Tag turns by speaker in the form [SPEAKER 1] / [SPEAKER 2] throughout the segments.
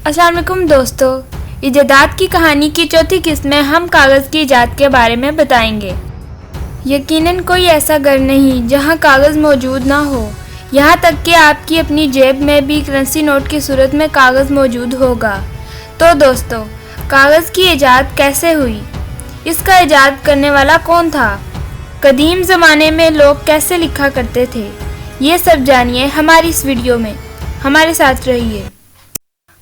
[SPEAKER 1] السلام علیکم دوستو، ایجادات کی کہانی کی چوتھی قسط میں ہم کاغذ کی ایجاد کے بارے میں بتائیں گے۔ یقیناً کوئی ایسا گھر نہیں جہاں کاغذ موجود نہ ہو، یہاں تک کہ آپ کی اپنی جیب میں بھی کرنسی نوٹ کی صورت میں کاغذ موجود ہوگا۔ تو دوستو، کاغذ کی ایجاد کیسے ہوئی؟ اس کا ایجاد کرنے والا کون تھا؟ قدیم زمانے میں لوگ کیسے لکھا کرتے تھے؟ یہ سب جانیے ہماری اس ویڈیو میں، ہمارے ساتھ رہیے۔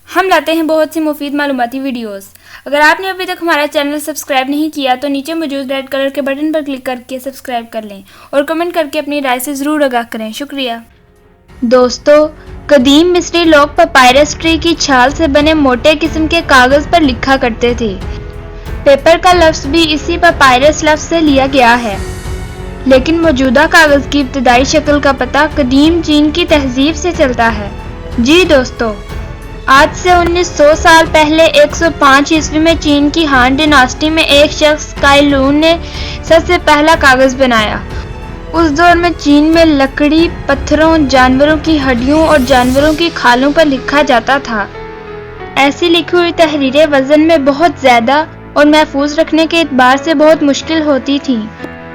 [SPEAKER 1] ہم لاتے ہیں بہت سی مفید معلوماتی ویڈیوز۔ اگر آپ نے ابھی تک ہمارا چینل سبسکرائب نہیں کیا تو نیچے موجود ریڈ کلر کے بٹن پر کلک کر کے سبسکرائب کر لیں اور کمنٹ کر کے اپنی رائے سے ضرور آگاہ کریں۔ شکریہ۔ دوستو، قدیم مصری لوگ پپائرس ٹری کی چھال سے بنے موٹے قسم کے کاغذ پر لکھا کرتے تھے۔ پیپر کا لفظ بھی اسی پپائرس لفظ سے لیا گیا ہے، لیکن موجودہ کاغذ کی ابتدائی شکل کا پتہ قدیم چین کی تہذیب سے چلتا ہے۔ جی دوستو، آج سے 1900 سال پہلے 105 عیسوی میں چین کی ہان ڈیناسٹی میں ایک شخص کائی لون نے سب سے پہلا کاغذ بنایا۔ اس دور میں چین میں لکڑی، پتھروں، جانوروں کی ہڈیوں اور جانوروں کی کھالوں پر لکھا جاتا تھا۔ ایسی لکھی ہوئی تحریریں وزن میں بہت زیادہ اور محفوظ رکھنے کے اعتبار سے بہت مشکل ہوتی تھیں۔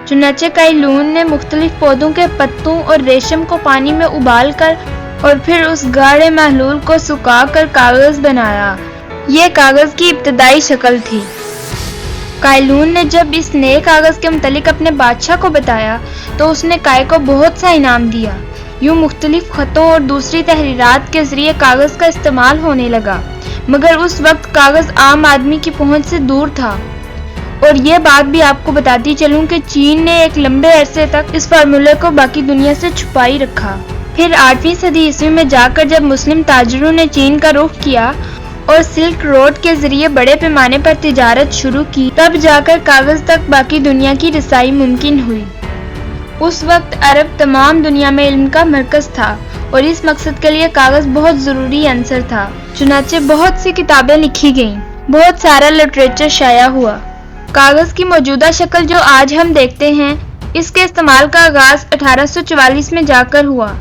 [SPEAKER 1] چنانچہ کائی لون نے مختلف پودوں کے پتوں اور ریشم کو پانی میں ابال کر اور پھر اس گاڑھے محلول کو سکھا کر کاغذ بنایا۔ یہ کاغذ کی ابتدائی شکل تھی۔ کائی لون نے جب اس نئے کاغذ کے متعلق اپنے بادشاہ کو بتایا تو اس نے کائی کو بہت سا انعام دیا۔ یوں مختلف خطوں اور دوسری تحریرات کے ذریعے کاغذ کا استعمال ہونے لگا، مگر اس وقت کاغذ عام آدمی کی پہنچ سے دور تھا۔ اور یہ بات بھی آپ کو بتاتی چلوں کہ چین نے ایک لمبے عرصے تک اس فارمولے کو باقی دنیا سے چھپائی رکھا۔ پھر 8ویں صدی عیسوی میں جا کر جب مسلم تاجروں نے چین کا رخ کیا اور سلک روڈ کے ذریعے بڑے پیمانے پر تجارت شروع کی، تب جا کر کاغذ تک باقی دنیا کی رسائی ممکن ہوئی۔ اس وقت عرب تمام دنیا میں علم کا مرکز تھا اور اس مقصد کے لیے کاغذ بہت ضروری عنصر تھا۔ چنانچہ بہت سی کتابیں لکھی گئیں، بہت سارا لٹریچر شائع ہوا۔ کاغذ کی موجودہ شکل جو آج ہم دیکھتے ہیں، اس کے استعمال کا آغاز 1844 میں جا کر ہوا،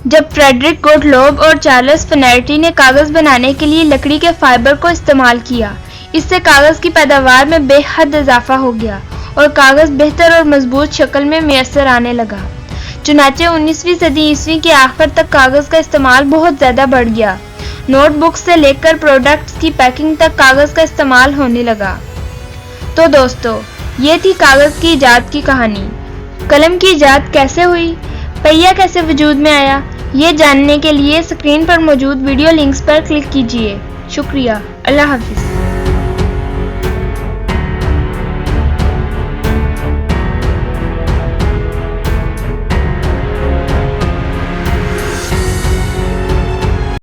[SPEAKER 1] جب فریڈرک گوٹلوب اور چارلس فنیرٹی نے کاغذ بنانے کے لیے لکڑی کے فائبر کو استعمال کیا۔ اس سے کاغذ کی پیداوار میں بے حد اضافہ ہو گیا اور کاغذ بہتر اور مضبوط شکل میں میسر آنے لگا۔ چنانچہ 19ویں صدی عیسوی کے آخر تک کاغذ کا استعمال بہت زیادہ بڑھ گیا۔ نوٹ بکس سے لے کر پروڈکٹس کی پیکنگ تک کاغذ کا استعمال ہونے لگا۔ تو دوستو، یہ تھی کاغذ کی ایجاد کی کہانی۔ قلم کی ایجاد کیسے ہوئی؟ پہیہ کیسے وجود میں آیا؟ یہ جاننے کے لیے اسکرین پر موجود ویڈیو لنکس پر کلک کیجیے۔ شکریہ۔ اللہ حافظ۔